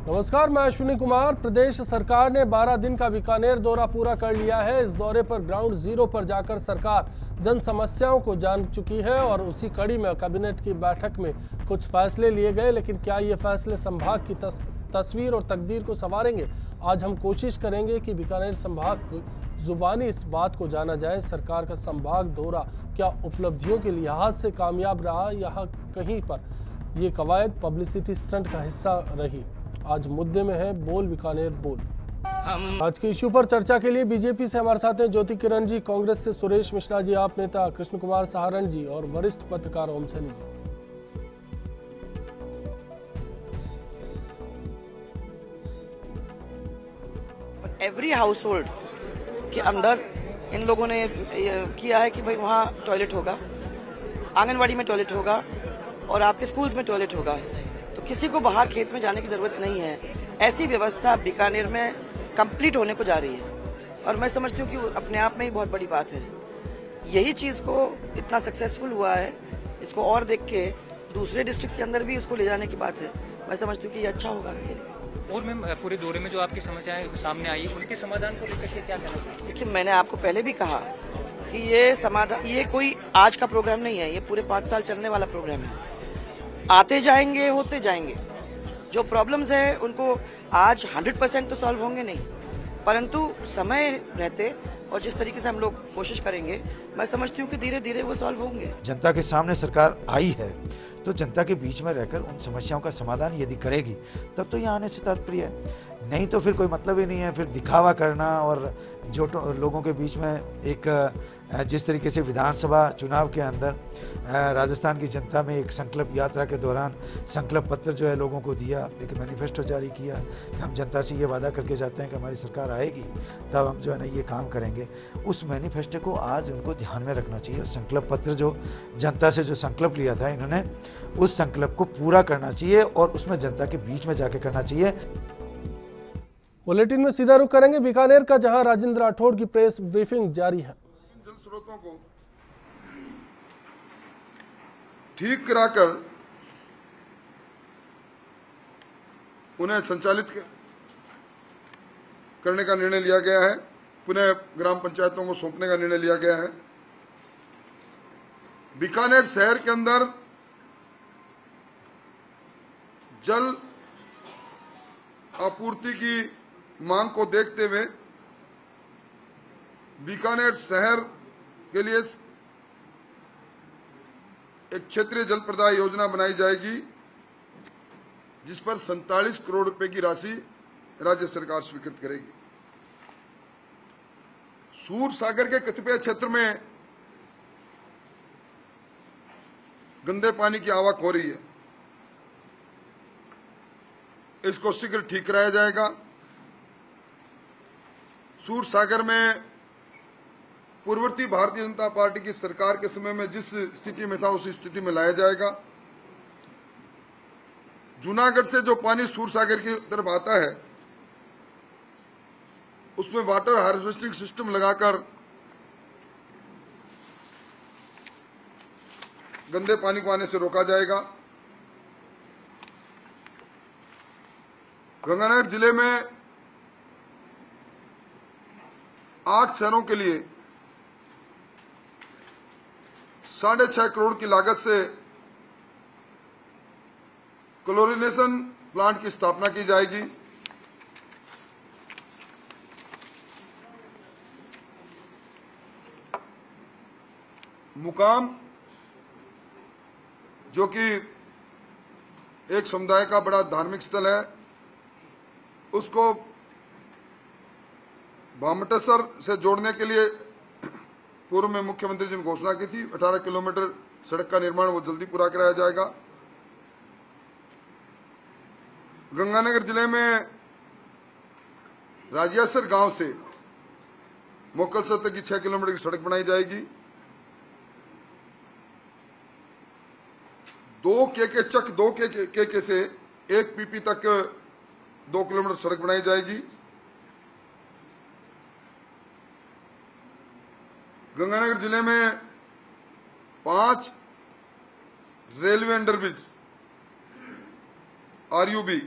नमस्कार, मैं अश्विनी कुमार। प्रदेश सरकार ने 12 दिन का बीकानेर दौरा पूरा कर लिया है। इस दौरे पर ग्राउंड जीरो पर जाकर सरकार जन समस्याओं को जान चुकी है और उसी कड़ी में कैबिनेट की बैठक में कुछ फैसले लिए गए। लेकिन क्या ये फैसले संभाग की तस्वीर और तकदीर को संवारेंगे? आज हम कोशिश करेंगे कि बीकानेर संभाग जुबानी इस बात को जाना जाए, सरकार का संभाग दौरा क्या उपलब्धियों के लिहाज से कामयाब रहा या कहीं पर ये कवायद पब्लिसिटी स्टंट का हिस्सा रही। आज मुद्दे में है बोल बीकानेर बोल। आज के इश्यू पर चर्चा के लिए बीजेपी से हमारे साथ हैं ज्योति किरण जी, कांग्रेस से सुरेश मिश्रा जी, आप नेता कृष्ण कुमार सहारण जी और वरिष्ठ पत्रकार ओम Saini ji. Every house hold के अंदर इन लोगों ने किया है कि भाई वहाँ टॉयलेट होगा, आंगनवाड़ी में टॉयलेट होगा और आपके स्कूल्स में टॉयलेट होगा, तो किसी को बाहर खेत में जाने की जरूरत नहीं है। ऐसी व्यवस्था बीकानेर में कंप्लीट होने को जा रही है और मैं समझती हूँ कि अपने आप में ही बहुत बड़ी बात है। यही चीज़ को इतना सक्सेसफुल हुआ है, इसको और देख के दूसरे डिस्ट्रिक्ट्स के अंदर भी इसको ले जाने की बात है। मैं समझती हूँ कि ये अच्छा होगा उनके लिए। और मैम, पूरे दौरे में जो आपकी समस्याएं सामने आई, उनके समाधान को लेकर के क्या कहना चाहिए? देखिए, मैंने आपको पहले भी कहा कि ये समाधान, ये कोई आज का प्रोग्राम नहीं है, ये पूरे 5 साल चलने वाला प्रोग्राम है। आते जाएंगे, होते जाएंगे। जो प्रॉब्लम्स है उनको आज 100% तो सॉल्व होंगे नहीं, परंतु समय रहते और जिस तरीके से हम लोग कोशिश करेंगे, मैं समझती हूँ कि धीरे धीरे वो सॉल्व होंगे। जनता के सामने सरकार आई है तो जनता के बीच में रहकर उन समस्याओं का समाधान यदि करेगी तब तो यहाँ आने से तात्पर्य है, नहीं तो फिर कोई मतलब ही नहीं है। फिर दिखावा करना और जो लोगों के बीच में एक जिस तरीके से विधानसभा चुनाव के अंदर राजस्थान की जनता में एक संकल्प यात्रा के दौरान संकल्प पत्र जो है लोगों को दिया, एक मैनिफेस्टो जारी किया कि हम जनता से ये वादा करके जाते हैं कि हमारी सरकार आएगी तब हम जो है ना ये काम करेंगे। उस मैनिफेस्टो को आज उनको ध्यान में रखना चाहिए। संकल्प पत्र जो जनता से जो संकल्प लिया था इन्होंने, उस संकल्प को पूरा करना चाहिए और उसमें जनता के बीच में जाके करना चाहिए। बुलेटिन में सीधा रुख करेंगे बीकानेर का, जहां राजेंद्र राठौड़ की प्रेस ब्रीफिंग जारी है। जल स्रोतों को ठीक कराकर उन्हें संचालित करने का निर्णय लिया गया है। पुनः ग्राम पंचायतों को सौंपने का निर्णय लिया गया है। बीकानेर शहर के अंदर जल आपूर्ति की मांग को देखते हुए बीकानेर शहर के लिए एक क्षेत्रीय जल प्रदाय योजना बनाई जाएगी, जिस पर 47 करोड़ रुपए की राशि राज्य सरकार स्वीकृत करेगी। सूर सागर के कतिपय क्षेत्र में गंदे पानी की आवक हो रही है, इसको शीघ्र ठीक कराया जाएगा। सूर सागर में पूर्ववर्ती भारतीय जनता पार्टी की सरकार के समय में जिस स्थिति में था उसी स्थिति में लाया जाएगा। जूनागढ़ से जो पानी सूर सागर की तरफ आता है उसमें वाटर हार्वेस्टिंग सिस्टम लगाकर गंदे पानी को आने से रोका जाएगा। गंगानगर जिले में 8 शहरों के लिए 6.5 करोड़ की लागत से क्लोरिनेशन प्लांट की स्थापना की जाएगी। मुकाम, जो कि एक समुदाय का बड़ा धार्मिक स्थल है, उसको भामटेसर से जोड़ने के लिए पूर्व में मुख्यमंत्री जी ने घोषणा की थी। 18 किलोमीटर सड़क का निर्माण वो जल्दी पूरा कराया जाएगा। गंगानगर जिले में राजियासर गांव से मोकलसर तक की 6 किलोमीटर की सड़क बनाई जाएगी। 2 केके चक 2 केके से 1 पीपी तक 2 किलोमीटर सड़क बनाई जाएगी। गंगानगर जिले में 5 रेलवे अंडरब्रिज आरयूबी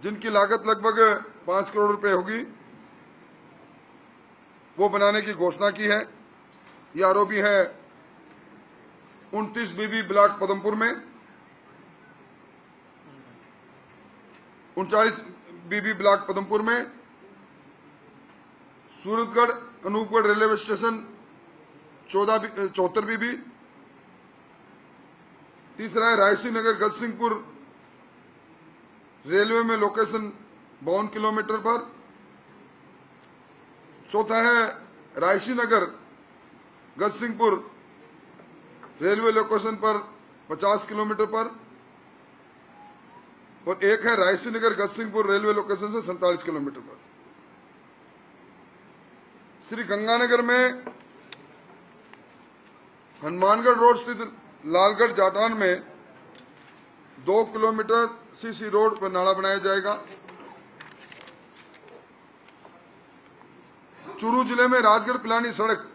जिनकी लागत लगभग 5 करोड़ रुपए होगी, वो बनाने की घोषणा की है। ये आरओबी है 29 बीबी ब्लॉक पदमपुर में, 39 बीबी ब्लॉक पदमपुर में, सूरतगढ़ अनूपगढ़ रेलवे स्टेशन 74 बीबी। तीसरा है रायसी नगर गजसिंहपुर रेलवे में लोकेशन 52 किलोमीटर पर। चौथा है रायसी नगर गजसिंहपुर रेलवे लोकेशन पर 50 किलोमीटर पर, और एक है रायसी नगर गजसिंहपुर रेलवे लोकेशन से 47 किलोमीटर पर। श्री गंगानगर में हनुमानगढ़ रोड स्थित लालगढ़ जाटान में 2 किलोमीटर सीसी रोड पर नाला बनाया जाएगा। चूरू जिले में राजगढ़ पिलानी सड़क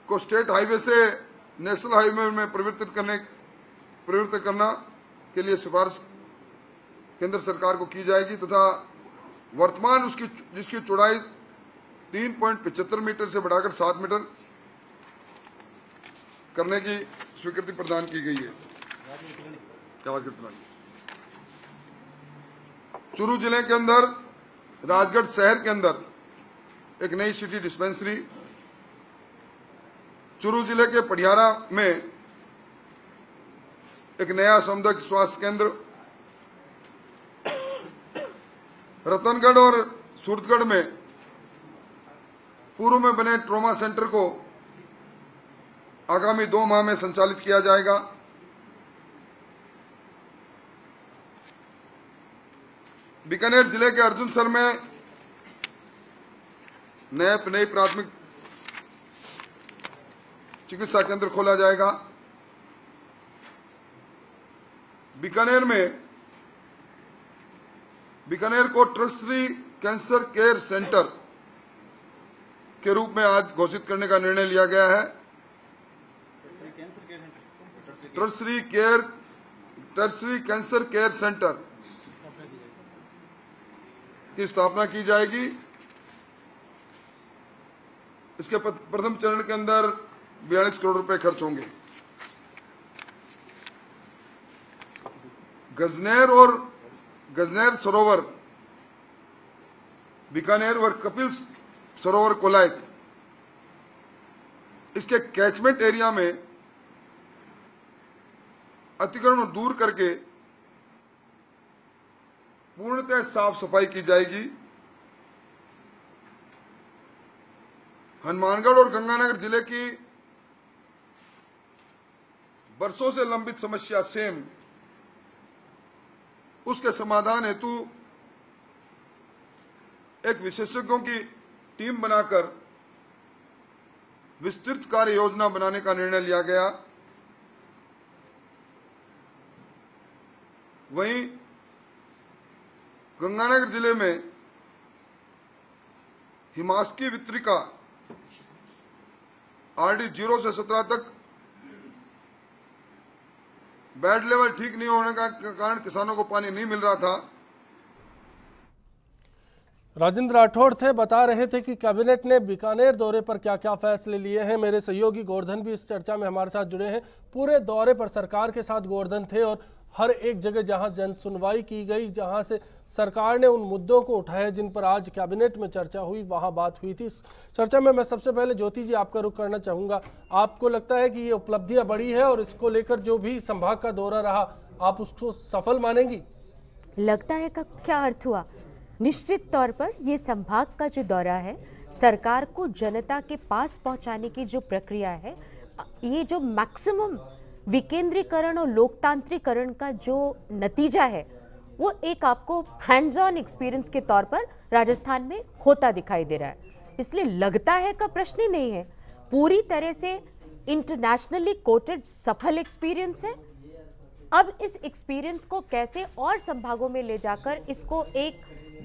को स्टेट हाईवे से नेशनल हाईवे में परिवर्तित करना के लिए सिफारिश केंद्र सरकार को की जाएगी तथा वर्तमान जिसकी चौड़ाई 3.75 मीटर से बढ़ाकर 7 मीटर करने की स्वीकृति प्रदान की गई है। चूरू जिले के अंदर राजगढ़ शहर के अंदर एक नई सिटी डिस्पेंसरी, चूरू जिले के पटियारा में एक नया सामुदायिक स्वास्थ्य केंद्र, रतनगढ़ और सूरतगढ़ में पूर्व में बने ट्रॉमा सेंटर को आगामी 2 माह में संचालित किया जाएगा। बीकानेर जिले के अर्जुनसर में नई प्राथमिक चिकित्सा केंद्र खोला जाएगा। बीकानेर को ट्रस्टी कैंसर केयर सेंटर के रूप में आज घोषित करने का निर्णय लिया गया है। ट्रस्टी कैंसर केयर सेंटर की स्थापना की जाएगी। इसके प्रथम चरण के अंदर 42 करोड़ रुपए खर्च होंगे। गजनेर सरोवर, बीकानेर और कपिल सरोवर कोलायत, इसके कैचमेंट एरिया में अतिक्रमण दूर करके पूर्णतः साफ सफाई की जाएगी। हनुमानगढ़ और गंगानगर जिले की बरसों से लंबित समस्या सेम, उसके समाधान हेतु एक विशेषज्ञों की टीम बनाकर विस्तृत कार्य योजना बनाने का निर्णय लिया गया। वहीं गंगानगर जिले में हिमास्की वितरिका RD 0 से 17 तक बेड लेवल ठीक नहीं होने का कारण किसानों को पानी नहीं मिल रहा था। राजेंद्र राठौड़ थे, बता रहे थे कि कैबिनेट ने बीकानेर दौरे पर क्या क्या फैसले लिए हैं। मेरे सहयोगी गोवर्धन भी इस चर्चा में हमारे साथ जुड़े हैं। पूरे दौरे पर सरकार के साथ गोवर्धन थे और हर एक जगह जहां जन सुनवाई की गई, जहां से सरकार ने उन मुद्दों को उठाया जिन पर आज कैबिनेट में चर्चा हुई, वहां बात हुई थी। इस चर्चा में मैं सबसे पहले ज्योति जी आपका रुख करना चाहूँगा। आपको लगता है कि ये उपलब्धियाँ बड़ी है और इसको लेकर जो भी संभाग का दौरा रहा, आप उसको सफल मानेंगी? लगता है का क्या अर्थ हुआ? निश्चित तौर पर ये संभाग का जो दौरा है, सरकार को जनता के पास पहुंचाने की जो प्रक्रिया है, ये जो मैक्सिमम विकेंद्रीकरण और लोकतांत्रिकरण का जो नतीजा है, वो एक आपको हैंड्स ऑन एक्सपीरियंस के तौर पर राजस्थान में होता दिखाई दे रहा है। इसलिए लगता है का प्रश्न ही नहीं है, पूरी तरह से इंटरनेशनली कोटेड सफल एक्सपीरियंस है। अब इस एक्सपीरियंस को कैसे और संभागों में ले जाकर इसको एक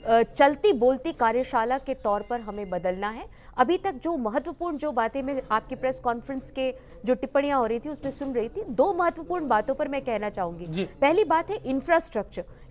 चलती बोलती कार्यशाला के तौर पर हमें बदलना है। अभी तक जो महत्वपूर्ण जो बातें मैं आपकी प्रेस कॉन्फ्रेंस के जो टिप्पणियां हो रही थी उसमें सुन रही थी, दो महत्वपूर्ण बातों पर मैं कहना चाहूंगी। पहली बात है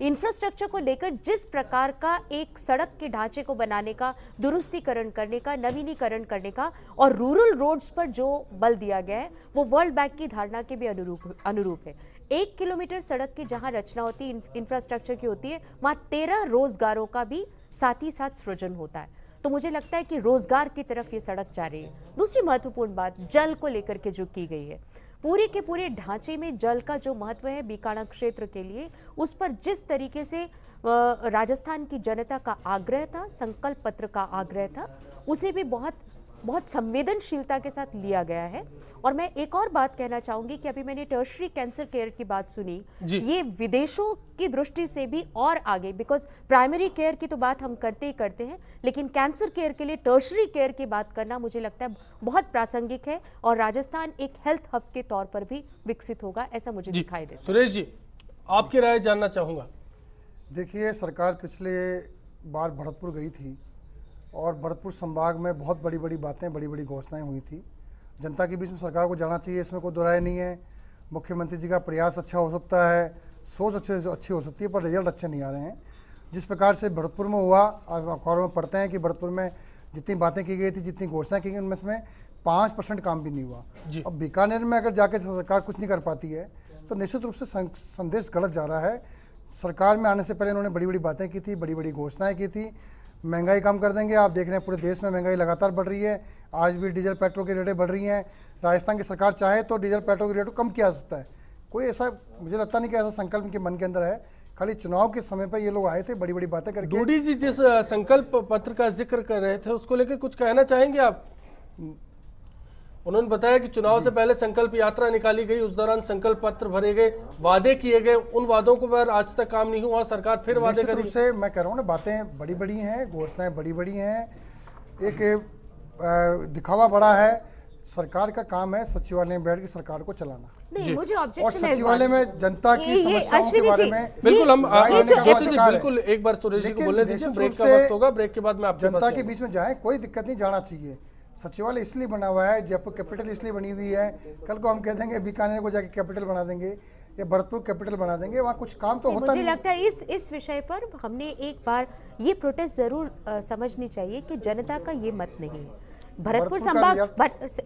इंफ्रास्ट्रक्चर को लेकर जिस प्रकार का एक सड़क के ढांचे को बनाने का, दुरुस्तीकरण करने का, नवीनीकरण करने का और रूरल रोड्स पर जो बल दिया गया है वो वर्ल्ड बैंक की धारणा के भी अनुरूप है। 1 किलोमीटर सड़क की जहां रचना होती है, इंफ्रास्ट्रक्चर की होती है, वहां 13 रोजगारों का भी साथ ही साथ सृजन होता है। तो मुझे लगता है कि रोजगार की तरफ ये सड़क जा रही है। दूसरी महत्वपूर्ण बात जल को लेकर के जो की गई है, पूरे के पूरे ढांचे में जल का जो महत्व है बीकानेर क्षेत्र के लिए, उस पर जिस तरीके से राजस्थान की जनता का आग्रह था, संकल्प पत्र का आग्रह था, उसे भी बहुत संवेदनशीलता के साथ लिया गया है। और मैं एक और बात कहना चाहूंगी कि अभी मैंने टर्शरी कैंसर केयर की बात सुनी, ये विदेशों की दृष्टि से भी और आगे, बिकॉज प्राइमरी केयर की तो बात हम करते ही करते हैं, लेकिन कैंसर केयर के लिए टर्शरी केयर की बात करना मुझे लगता है बहुत प्रासंगिक है और राजस्थान एक हेल्थ हब के तौर पर भी विकसित होगा, ऐसा मुझे दिखाई देता है। सुरेश जी, आपकी राय जानना चाहूंगा। देखिए, सरकार पिछले बार भरतपुर गई थी और भरतपुर संभाग में बहुत बड़ी बड़ी बातें, बड़ी बड़ी घोषणाएं हुई थी। जनता के बीच में सरकार को जाना चाहिए, इसमें कोई दो राय नहीं है। मुख्यमंत्री जी का प्रयास अच्छा हो सकता है, सोच अच्छी हो सकती है, पर रिजल्ट अच्छे नहीं आ रहे हैं। जिस प्रकार से भरतपुर में हुआ, अखबारों में पढ़ते हैं कि भरतपुर में जितनी बातें की गई थी, जितनी घोषणा की गई, उनमें 5% काम भी नहीं हुआ। अब बीकानेर में अगर जाके सरकार कुछ नहीं कर पाती है तो निश्चित रूप से संदेश गलत जा रहा है। सरकार में आने से पहले उन्होंने बड़ी बड़ी बातें की थी, बड़ी बड़ी घोषणाएं की थी, महंगाई कम कर देंगे। आप देख रहे हैं पूरे देश में महंगाई लगातार बढ़ रही है, आज भी डीजल पेट्रोल की रेटें बढ़ रही हैं। राजस्थान की सरकार चाहे तो डीजल पेट्रोल की रेट को कम किया जा सकता है। कोई ऐसा, मुझे लगता नहीं कि ऐसा संकल्प इनके मन के अंदर है। खाली चुनाव के समय पर ये लोग आए थे बड़ी बड़ी बातें करके। डूडी जी जिस संकल्प पत्र का जिक्र कर रहे थे उसको लेकर कुछ कहना चाहेंगे आप? उन्होंने बताया कि चुनाव से पहले संकल्प यात्रा निकाली गई, उस दौरान संकल्प पत्र भरे गए, वादे किए गए, उन वादों को पर आज तक काम नहीं हुआ, सरकार फिर वादे करेगी। से मैं कह रहा हूँ ना, बातें बड़ी बड़ी हैं, घोषणाएं बड़ी बड़ी हैं, एक दिखावा बड़ा है। सरकार का काम है सचिवालय में बैठ के सरकार को चलाना। नहीं, मुझे और ऑब्जेक्शन है सचिवालय में जनता की समस्याओं के बारे में बिल्कुल हम बिल्कुल एक बार सुरेश जी को बोलने दीजिए, ब्रेक का वक्त होगा, ब्रेक के बाद में आपके जनता के बीच में जाए, कोई दिक्कत नहीं, जाना चाहिए। सचिवालय इसलिए बना हुआ है, जयपुर कैपिटल इसलिए बनी हुई है, कल को हम कह देंगे बीकानेर को जाके कैपिटल बना देंगे या भरतपुर कैपिटल बना देंगे, वहाँ कुछ काम तो होता नहीं। मुझे लगता है इस विषय पर हमने एक बार ये प्रोटेस्ट जरूर समझनी चाहिए कि जनता का ये मत नहीं है। भरतपुर संभाग,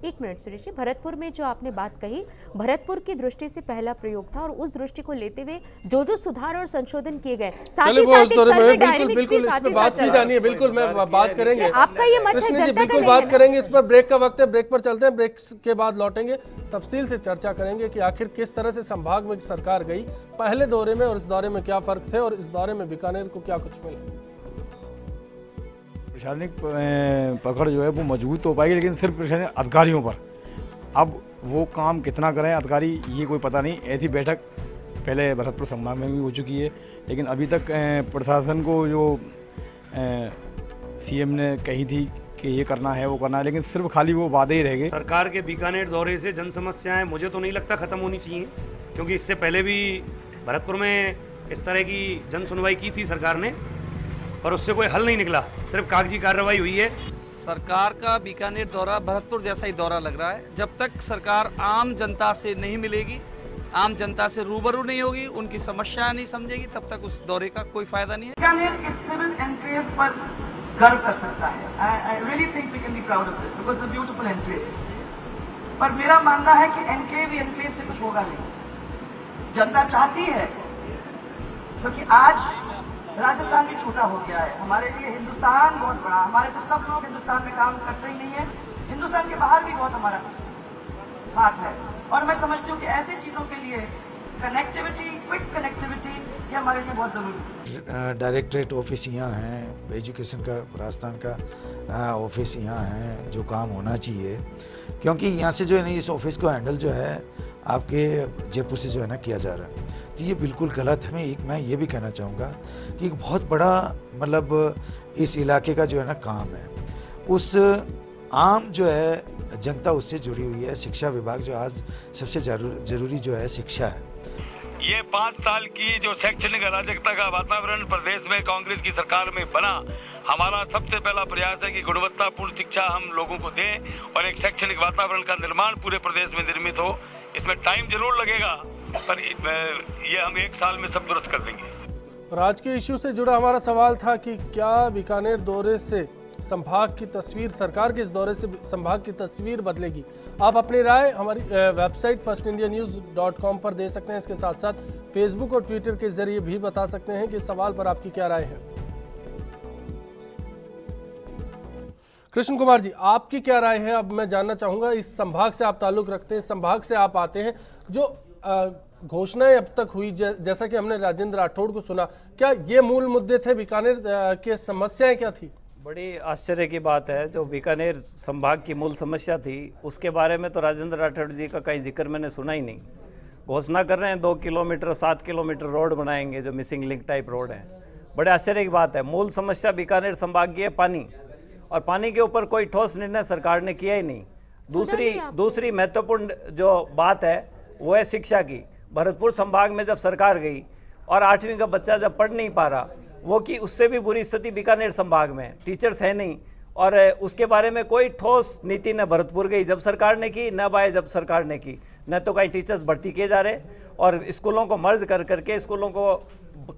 एक मिनट सुरेश जी, भरतपुर में जो आपने बात कही, भरतपुर की दृष्टि से पहला प्रयोग था और उस दृष्टि को लेते हुए जो सुधार और संशोधन किए गए, साथ ही साथ एक सर्वे डायनामिक्स भी साथ ही साथ चल रहा है। बिल्कुल मैं बात करेंगे, आपका ये मत है, जनता का नहीं बात करेंगे इस पर। ब्रेक का वक्त है, ब्रेक पर चलते हैं, ब्रेक के बाद लौटेंगे, तफसील से चर्चा करेंगे कि आखिर किस तरह से संभाग में सरकार गई, पहले दौरे में और इस दौरे में क्या फर्क थे और इस दौरे में बीकानेर को क्या कुछ मिला। प्रशासनिक पकड़ जो है वो मजबूत हो पाएगी, लेकिन सिर्फ प्रशासनिक अधिकारियों पर। अब वो काम कितना करें अधिकारी, ये कोई पता नहीं। ऐसी बैठक पहले भरतपुर संभाग में भी हो चुकी है, लेकिन अभी तक प्रशासन को जो सीएम ने कही थी कि ये करना है वो करना है, लेकिन सिर्फ खाली वो वादे ही रह गए। सरकार के बीकानेर दौरे से जन समस्याएं मुझे तो नहीं लगता ख़त्म होनी चाहिए, क्योंकि इससे पहले भी भरतपुर में इस तरह की जन सुनवाई की थी सरकार ने, और उससे कोई हल नहीं निकला, सिर्फ कागजी कार्रवाई हुई है। सरकार का बीकानेर दौरा भरतपुर जैसा ही दौरा लग रहा है। जब तक सरकार आम जनता से नहीं मिलेगी, आम जनता से रूबरू नहीं होगी, उनकी समस्या नहीं समझेगी, तब तक उस दौरे का कोई फायदा नहीं है। बीकानेर इस सिविल एनक्लेव पर गर्व कर सकता है। I really think we can be proud of this because it's a beautiful enclave. पर मेरा मानना है कि एनक्लेव से कुछ होगा नहीं। जनता चाहती है, क्योंकि आज राजस्थान भी छोटा हो गया है, हमारे लिए हिंदुस्तान बहुत बड़ा। हमारे तो सब लोग हिंदुस्तान में काम करते ही नहीं है, हिंदुस्तान के बाहर भी बहुत हमारा हाथ है। और मैं समझती हूँ कि ऐसी चीज़ों के लिए कनेक्टिविटी, क्विक कनेक्टिविटी, ये हमारे लिए बहुत ज़रूरी है। डायरेक्टरेट ऑफिस यहाँ हैं, एजुकेशन का राजस्थान का ऑफिस यहाँ है, जो काम होना चाहिए, क्योंकि यहाँ से जो है ना इस ऑफिस को हैंडल जो है आपके जयपुर से जो है ना किया जा रहा है, तो ये बिल्कुल गलत है। मैं ये भी कहना चाहूँगा कि एक बहुत बड़ा मतलब इस इलाके का जो है ना काम है, उस आम जो है जनता उससे जुड़ी हुई है। शिक्षा विभाग जो आज सबसे जरूरी जो है शिक्षा है। ये 5 साल की जो शैक्षणिक अराजकता का वातावरण प्रदेश में कांग्रेस की सरकार में बना, हमारा सबसे पहला प्रयास है कि गुणवत्तापूर्ण शिक्षा हम लोगों को दें और एक शैक्षणिक वातावरण का निर्माण पूरे प्रदेश में निर्मित हो। इसमें टाइम जरूर लगेगा, पर ये हम 1 साल में सब दुरुस्त कर देंगे। और आज के इश्यू से जुड़ा हमारा सवाल था कि क्या बीकानेर दौरे से संभाग की तस्वीर, सरकार के इस दौरे से संभाग की तस्वीर बदलेगी? आप अपनी राय हमारी वेबसाइट firstindianews.com पर दे सकते हैं। इसके साथ साथ फेसबुक और ट्विटर के जरिए भी बता सकते हैं कि इस सवाल पर आपकी क्या राय है। कृष्ण कुमार जी, आपकी क्या राय है? अब मैं जानना चाहूंगा, इस संभाग से आप ताल्लुक रखते हैं, संभाग से आप आते हैं, जो घोषणाएं अब तक हुई, जैसा कि हमने राजेंद्र राठौड़ को सुना, क्या ये मूल मुद्दे थे? बीकानेर के समस्याएं क्या थी? बड़ी आश्चर्य की बात है, जो बीकानेर संभाग की मूल समस्या थी उसके बारे में तो राजेंद्र राठौड़ जी का कहीं जिक्र मैंने सुना ही नहीं। घोषणा कर रहे हैं 2 किलोमीटर 7 किलोमीटर रोड बनाएंगे जो मिसिंग लिंक टाइप रोड है। बड़े आश्चर्य की बात है। मूल समस्या बीकानेर संभाग की है पानी, और पानी के ऊपर कोई ठोस निर्णय सरकार ने किया ही नहीं। दूसरी महत्वपूर्ण जो बात है वो है शिक्षा की। भरतपुर संभाग में जब सरकार गई और 8वीं का बच्चा जब पढ़ नहीं पा रहा, वो कि उससे भी बुरी स्थिति बीकानेर संभाग में, टीचर्स है नहीं, और उसके बारे में कोई ठोस नीति न भरतपुर गई जब सरकार ने की, न बाय जब सरकार ने की। न तो कहीं टीचर्स भर्ती किए जा रहे, और स्कूलों को मर्ज कर करके स्कूलों को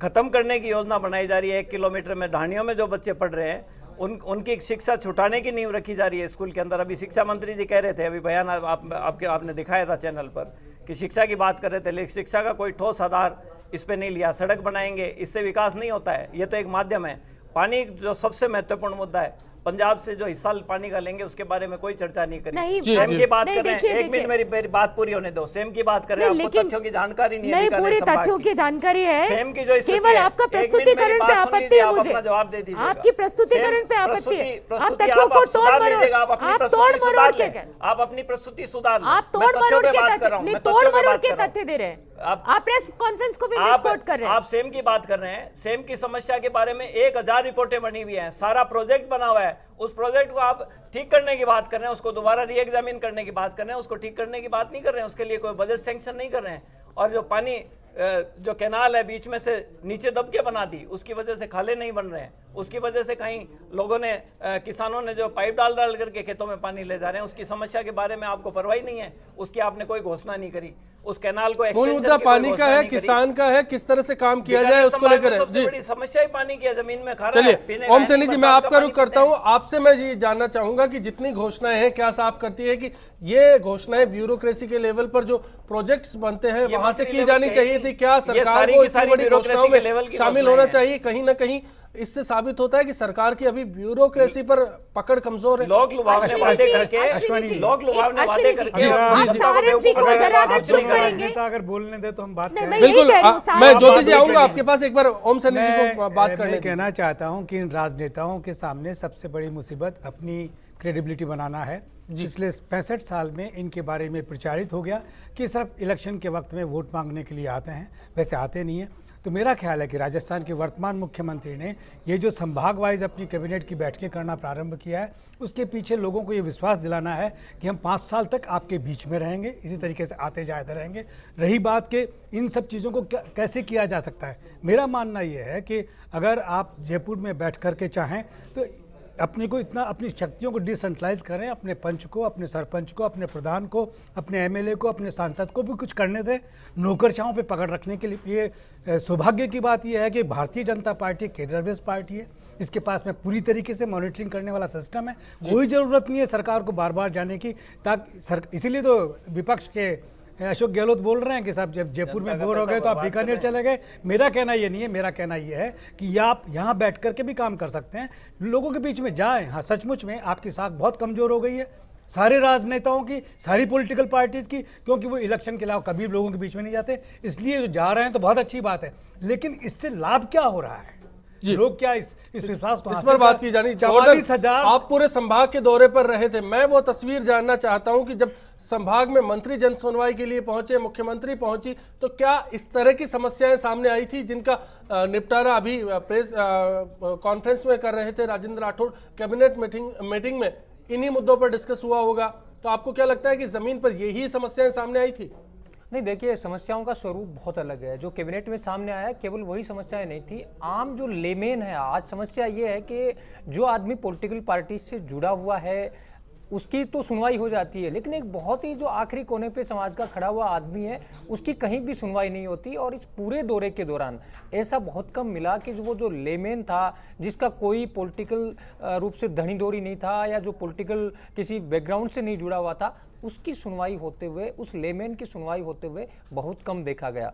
ख़त्म करने की योजना बनाई जा रही है। 1 किलोमीटर में ढाणियों में जो बच्चे पढ़ रहे हैं उनकी शिक्षा छुटाने की नींव रखी जा रही है स्कूल के अंदर। अभी शिक्षा मंत्री जी कह रहे थे, अभी बयान आपने दिखाया था चैनल पर, कि शिक्षा की बात कर रहे थे, लेकिन शिक्षा का कोई ठोस आधार इस पे नहीं लिया। सड़क बनाएंगे, इससे विकास नहीं होता है, ये तो एक माध्यम है। पानी जो सबसे महत्वपूर्ण मुद्दा है, पंजाब से जो हिस्सा पानी का लेंगे उसके बारे में कोई चर्चा नहीं करी। सेम की बात कर रहे हैं, 1 मिनट मेरी बात पूरी होने दो। सेम की बात कर रहे हैं, आपको तथ्यों की जानकारी नहीं है। पूरे तथ्यों की जानकारी है, सेम की जो केवल आपका प्रस्तुतिकरण पे आपत्ति है। मुझे अपना जवाब दे दीजिए। आपकी प्रस्तुतिकरण पे आपत्ति है। आप तथ्यों को तोड़ मरोड़, आप अपनी प्रस्तुति सुधार, आप तोड़ मरोड़ के तथ्य दे रहे हैं। आप प्रेस कॉन्फ्रेंस को भी मिसकोट कर रहे हैं। आप सेम की बात कर रहे हैं। सेम की समस्या के बारे में 1000 रिपोर्टें बनी हुई हैं, सारा प्रोजेक्ट बना हुआ है। उस प्रोजेक्ट को आप ठीक करने की बात कर रहे हैं, उसको दोबारा री एग्जामिन करने की बात कर रहे हैं, उसको ठीक करने की बात नहीं कर रहे हैं। उसके लिए कोई बजट सैंक्शन नहीं कर रहे हैं। और जो पानी जो कैनाल है बीच में से नीचे दब के बना दी, उसकी वजह से खाले नहीं बन रहे हैं। उसकी वजह से कहीं लोगों ने, किसानों ने जो पाइप डाल करके खेतों में पानी ले जा रहे हैं, उसकी समस्या के बारे में आपको परवाही नहीं है। उसकी आपने कोई घोषणा नहीं करी। उस कैनाल को मुद्दा पानी का है, किसान का है, किस तरह से काम किया जाए उसको लेकर है। सबसे बड़ी समस्या ही पानी की है, जमीन में खा रहा है। चलिए ओम सैनी जी, मैं आपका रुख करता हूँ। आपसे मैं ये जानना चाहूंगा कि जितनी घोषणाएं हैं, क्या साफ करती है कि ये घोषणाएं ब्यूरोक्रेसी के लेवल पर जो प्रोजेक्ट्स बनते हैं वहां से की जानी चाहिए थी? क्या सरकार को इतनी बड़ी घोषणाओं में शामिल होना चाहिए? कहीं ना कहीं इससे साबित होता है कि सरकार की अभी ब्यूरोक्रेसी पर पकड़ कमजोर है। लोग लुभावने वादे करके अगर बोलने दे तो हम बात करें। बिल्कुल, मैं ज्योति जी आऊंगा आपके पास एक बार ओम सैनी जी को बात करने। कहना चाहता हूं कि इन राजनेताओं के सामने सबसे बड़ी मुसीबत अपनी क्रेडिबिलिटी बनाना है। पिछले 65 साल में इनके बारे में प्रचारित हो गया कि सिर्फ इलेक्शन के वक्त में वोट मांगने के लिए आते हैं, वैसे आते नहीं है। तो मेरा ख्याल है कि राजस्थान के वर्तमान मुख्यमंत्री ने ये जो संभाग वाइज अपनी कैबिनेट की बैठकें करना प्रारंभ किया है, उसके पीछे लोगों को ये विश्वास दिलाना है कि हम 5 साल तक आपके बीच में रहेंगे, इसी तरीके से आते जाते रहेंगे। रही बात के इन सब चीज़ों को कैसे किया जा सकता है, मेरा मानना ये है कि अगर आप जयपुर में बैठ करके चाहें तो अपने को इतना, अपनी शक्तियों को डिसेंट्रलाइज करें, अपने पंच को, अपने सरपंच को, अपने प्रधान को, अपने एमएलए को, अपने सांसद को भी कुछ करने दें। नौकरशाहों पे पकड़ रखने के लिए ये सौभाग्य की बात यह है कि Bharatiya Janata party cadre based party है। इसके पास में पूरी तरीके से मॉनिटरिंग करने वाला सिस्टम है। कोई ज़रूरत नहीं है सरकार को बार बार जाने की, ताकि इसीलिए तो विपक्ष के अशोक गहलोत बोल रहे हैं कि साहब जब जयपुर में बोर हो गए तो आप बीकानेर चले गए। मेरा कहना ये नहीं है, मेरा कहना ये है कि आप यहाँ बैठ करके भी काम कर सकते हैं, लोगों के बीच में जाएं। हाँ, सचमुच में आपकी साख बहुत कमज़ोर हो गई है सारे राजनेताओं की, सारी पॉलिटिकल पार्टीज़ की, क्योंकि वो इलेक्शन के अलावा कभी लोगों के बीच में नहीं जाते। इसलिए जो जा रहे हैं तो बहुत अच्छी बात है, लेकिन इससे लाभ क्या हो रहा है? लोग क्या इस विश्वास को, इस पर बात की जानी। 44,000 आप पूरे संभाग के दौरे पर रहे थे, मैं वो तस्वीर जानना चाहता हूं कि जब संभाग में मंत्री जन सुनवाई के लिए पहुंचे, मुख्यमंत्री पहुंची, तो क्या इस तरह की समस्याएं सामने आई थी जिनका निपटारा अभी प्रेस कॉन्फ्रेंस में कर रहे थे राजेंद्र राठौड़? कैबिनेट मीटिंग में इन्हीं मुद्दों पर डिस्कस हुआ होगा। तो आपको क्या लगता है कि जमीन पर यही समस्याएं सामने आई थी? नहीं, देखिए समस्याओं का स्वरूप बहुत अलग है। जो कैबिनेट में सामने आया केवल वही समस्याएं नहीं थी, आम जो लेमेन है। आज समस्या ये है कि जो आदमी पॉलिटिकल पार्टी से जुड़ा हुआ है उसकी तो सुनवाई हो जाती है, लेकिन एक बहुत ही जो आखिरी कोने पे समाज का खड़ा हुआ आदमी है उसकी कहीं भी सुनवाई नहीं होती। और इस पूरे दौरे के दौरान ऐसा बहुत कम मिला कि वो जो लेमेन था, जिसका कोई पॉलिटिकल रूप से धनी डोरी नहीं था या जो पॉलिटिकल किसी बैकग्राउंड से नहीं जुड़ा हुआ था, उसकी सुनवाई होते हुए, उस लेमेन की सुनवाई होते हुए बहुत कम देखा गया।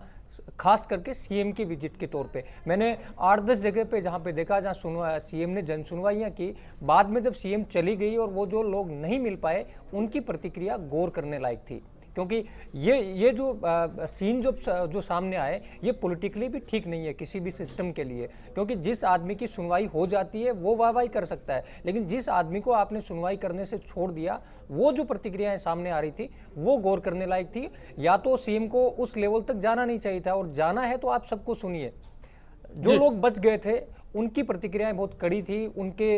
खास करके सीएम की विजिट के तौर पे मैंने 8-10 जगह पे जहाँ पे देखा, जहाँ सीएम ने जन सुनवाइयाँ की, बाद में जब सीएम चली गई और वो जो लोग नहीं मिल पाए उनकी प्रतिक्रिया गौर करने लायक थी। क्योंकि ये जो सीन जो सामने आए ये पॉलिटिकली भी ठीक नहीं है किसी भी सिस्टम के लिए। क्योंकि जिस आदमी की सुनवाई हो जाती है वो वाहवाही कर सकता है, लेकिन जिस आदमी को आपने सुनवाई करने से छोड़ दिया, वो जो प्रतिक्रियाएं सामने आ रही थी वो गौर करने लायक थी। या तो सीएम को उस लेवल तक जाना नहीं चाहिए था, और जाना है तो आप सबको सुनिए। जो लोग बच गए थे उनकी प्रतिक्रियाएं बहुत कड़ी थी, उनके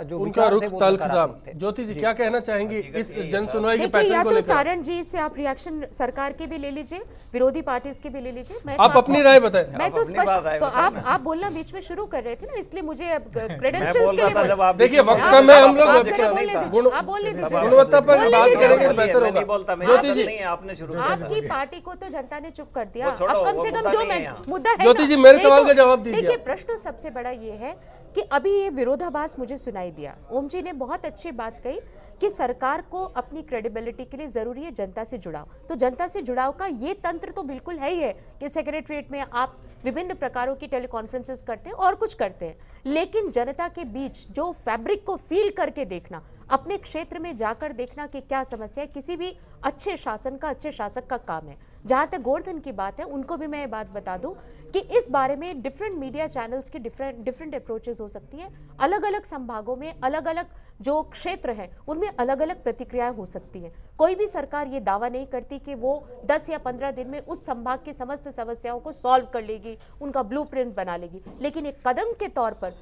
जो उनका रुख तल्ख था। ज्योति जी क्या कहना चाहेंगी इस जन सुनवाई के पैटर्न को लेकर? या तो सारण जी से आप रिएक्शन सरकार के भी ले लीजिए, विरोधी पार्टी के भी ले लीजिए। मैं आप अपनी राय बताएं। मैं तो स्पष्ट, तो आप बोलना बीच में शुरू कर रहे थे ना, इसलिए मुझे क्रेडेंशियल्स के लिए देखिए वक्त कम है, हम लोग आप बोलने दीजिए, गुणवत्ता पर बात करेंगे तो बेहतर होगा। ज्योति जी आपकी पार्टी को तो जनता ने चुप कर दिया, अब कम से कम जो मुद्दा है। ज्योति जी मेरे सवाल का जवाब दीजिए। देखिए प्रश्न सबसे बड़ा ये है कि अभी ये विरोधाभास मुझे सुनाई दिया। ओम जी ने बहुत अच्छी बात कही कि सरकार को अपनी क्रेडिबिलिटी के लिए जरूरी है जनता से जुड़ाव। तो जनता से जुड़ाव का ये तंत्र तो बिल्कुल है ही है कि सेक्रेटरीट में आप विभिन्न प्रकारों की टेलीकॉन्फ्रेंसेस करते हैं और कुछ करते हैं, लेकिन जनता के बीच जो फैब्रिक को फील करके देखना, अपने क्षेत्र में जाकर देखना कि क्या समस्या है, किसी भी अच्छे शासन का, अच्छे शासक का काम है। जहां तक गोवर्धन की बात है, उनको भी मैं ये बात बता दूं कि इस बारे में डिफरेंट मीडिया चैनल्स की डिफरेंट अप्रोचेस हो सकती हैं। अलग अलग संभागों में अलग अलग जो क्षेत्र हैं उनमें अलग अलग प्रतिक्रियाएं हो सकती हैं। कोई भी सरकार ये दावा नहीं करती कि वो 10 या 15 दिन में उस संभाग की समस्त समस्याओं को सॉल्व कर लेगी, उनका ब्लूप्रिंट बना लेगी। लेकिन एक कदम के तौर पर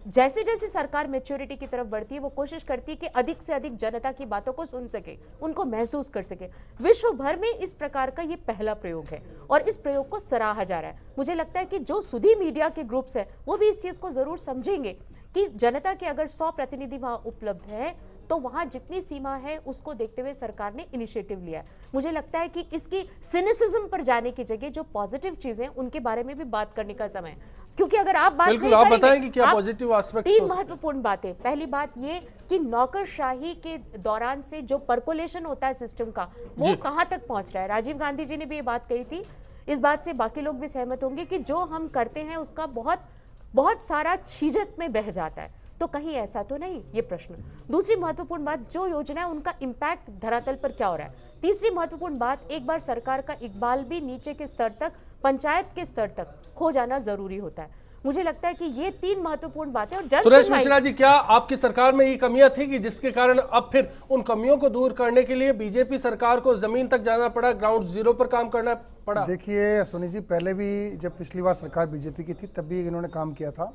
जैसे जैसे सरकार मैच्योरिटी की तरफ बढ़ती है वो कोशिश करती है कि अधिक से अधिक जनता की बातों को सुन सके, उनको महसूस कर सके। विश्व भर में इस प्रकार का ये पहला प्रयोग है और इस प्रयोग को सराहा जा रहा है। मुझे लगता है कि जो सुधी मीडिया के ग्रुप्स हैं वो भी इस चीज को जरूर समझेंगे कि जनता के अगर 100 प्रतिनिधि वहां उपलब्ध है तो वहां जितनी सीमा है उसको देखते हुए सरकार ने इनिशिएटिव लिया है। मुझे लगता है कि इसकी सिनिसिज्म पर जाने की जगह जो पॉजिटिव चीजें उनके बारे में भी बात करने का समय है, क्योंकि अगर आप बात नहीं आप बताएंगे क्या पॉजिटिव एस्पेक्ट्स। 3 महत्वपूर्ण बातें। पहली बात ये कि नौकरशाही के दौरान से जो पर्कोलेशन होता है सिस्टम का वो कहां तक पहुंच रहा है। राजीव गांधी जी ने भी ये बात कही थी, इस बात से बाकी लोग भी सहमत होंगे कि जो हम करते हैं उसका बहुत सारा छीजत में बह जाता है। तो कहीं ऐसा तो नहीं, ये प्रश्न। दूसरी महत्वपूर्ण बात, जो योजना है उनका इम्पैक्ट धरातल पर क्या हो रहा है। तीसरी महत्वपूर्ण बात, एक बार सरकार का इकबाल भी नीचे के स्तर तक, पंचायत के स्तर तक हो जाना जरूरी होता है। मुझे लगता है कि ये 3 महत्वपूर्ण बातें। और सुरेश मिश्रा जी, क्या आपकी सरकार में ये कमियां थी कि जिसके कारण अब फिर उन कमियों को दूर करने के लिए बीजेपी सरकार को जमीन तक जाना पड़ा, ग्राउंड जीरो पर काम करना पड़ा? देखिए सुनील जी, पहले भी जब पिछली बार सरकार बीजेपी की थी तब भी इन्होंने काम किया था,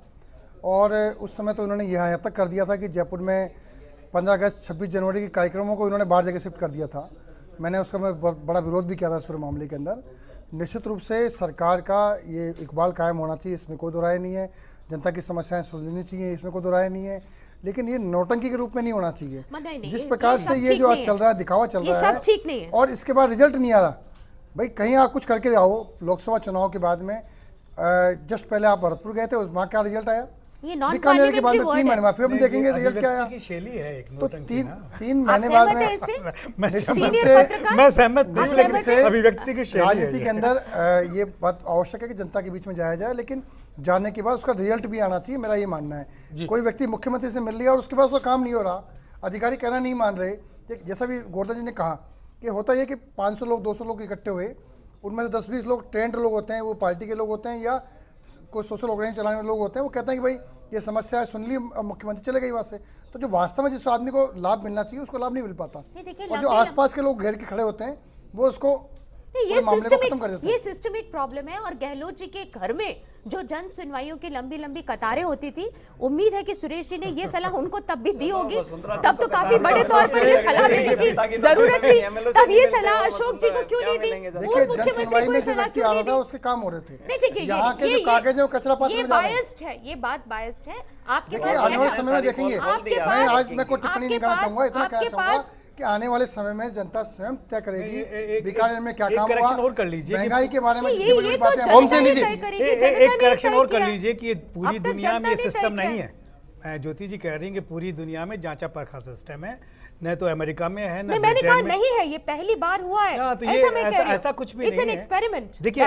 और उस समय तो इन्होंने यहाँ तक कर दिया था कि जयपुर में 15 अगस्त 26 जनवरी के कार्यक्रमों को इन्होंने बाहर जगह शिफ्ट कर दिया था। मैंने उसका बड़ा विरोध भी किया था इस पूरे मामले के अंदर। निश्चित रूप से सरकार का ये इकबाल कायम होना चाहिए, इसमें कोई दो राय नहीं है। जनता की समस्याएं सुलझनी चाहिए, इसमें कोई दो राय नहीं है। लेकिन ये नौटंकी के रूप में नहीं होना चाहिए। जिस प्रकार से ये जो आज चल रहा है, दिखावा चल रहा है, ठीक नहीं है, और इसके बाद रिजल्ट नहीं आ रहा। भाई कहीं आप कुछ करके आओ। लोकसभा चुनाव के बाद में जस्ट पहले आप भरतपुर गए थे, वहाँ क्या रिजल्ट आया? बीकानेर के बाद में 3 महीने बाद फिर हम देखेंगे रिजल्ट क्या आया। तो 3 महीने बाद में राजनीति के अंदर ये बात आवश्यक है कि जनता के बीच में जाया जाए, लेकिन जाने के बाद उसका रिजल्ट भी आना चाहिए, मेरा ये मानना है। कोई व्यक्ति मुख्यमंत्री से मिल लिया और उसके बाद उसका काम नहीं हो रहा, अधिकारी कहना नहीं मान रहे। जैसा भी गोवर्धन जी ने कहा कि होता है कि 500 लोग 200 लोग इकट्ठे हुए, उनमें से 10-20 लोग ट्रेंड लोग होते हैं, वो पार्टी के लोग होते हैं या कोई सोशल ऑर्गेनाइज चलाने वाले लोग होते हैं। वो कहते हैं कि भाई ये समस्या है, सुन ली, मुख्यमंत्री चले गई वहाँ से। तो जो वास्तव में जिस आदमी को लाभ मिलना चाहिए उसको लाभ नहीं मिल पाता, और जो आसपास के लोग घेर के खड़े होते हैं वो उसको ये सिस्टमिक प्रॉब्लम है। और गहलोत जी के घर में जो जन सुनवाइयों की लंबी लंबी कतारें होती थी, उम्मीद है कि सुरेश जी ने ये सलाह उनको तब भी दी होगी, तब तो काफी बड़े तौर पर ये सलाह देने की जरूरत थी, तब ये सलाह अशोक जी को क्यों नहीं दी? देखिए, जन सुनवाई में जो व्यक्ति आ रहा था उसके काम हो रहे थे। नहीं ठीक है, यहाँ के जो कागज है वो कचरा पात्र ये में जा रहे हैं। बायस्ड है, ये बात बायस्ड है। आपके देखिए, आने वाले समय में देखेंगे, मैं आज मैं कोई टिप्पणी नहीं करना चाहूंगा, इतना कहना चाहूंगा कि आने वाले समय में जनता स्वयं तय करेगी बीकानेर में क्या काम हुआ, और कर लीजिए महंगाई के बारे में जितनी बड़ी बातें एक करेक्शन और कर लीजिए कि पूरी दुनिया में ये सिस्टम नहीं है। ज्योति जी कह रही हैं कि पूरी दुनिया में जांचा परखा सिस्टम है, न तो अमेरिका में है, न मैंने कहा नहीं है, ये पहली बार हुआ है। तो ऐसा कुछ भी नहीं है। एक्सपेरिमेंट। देखिए,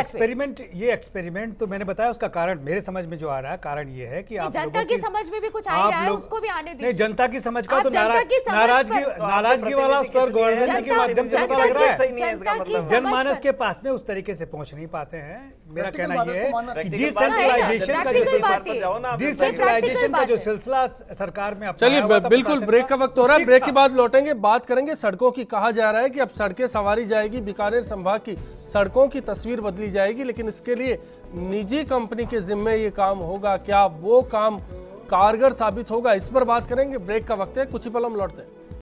एक्सपेरिमेंट तो मैंने बताया, उसका कारण मेरे समझ में जो आ रहा है, कारण ये है कि आप जनता की समझ में भी कुछ आ रहा है, उसको भी आने दीजिए। नहीं, जनता की समझ का तो नाराजगी वाला स्तर गवर्नमेंट के माध्यम से पता लग रहा है। जनमानस के पास में उस तरीके से पहुंच नहीं पाते हैं। मेरा कहना ये है डिसेंट्रलाइजेशन का जो सिलसिला सरकार में। चलिए, बिल्कुल ब्रेक का वक्त हो रहा है, ब्रेक के बाद लौटेंगे, बात करेंगे सड़कों की। कहा जा रहा है कि अब सड़कें संवारी जाएगी, बीकानेर संभाग की सड़कों की तस्वीर बदली जाएगी, लेकिन इसके लिए निजी कंपनी के जिम्मे ये काम होगा। क्या वो काम कारगर साबित होगा, इस पर बात करेंगे। ब्रेक का वक्त है, कुछ ही पल हम लौटते हैं।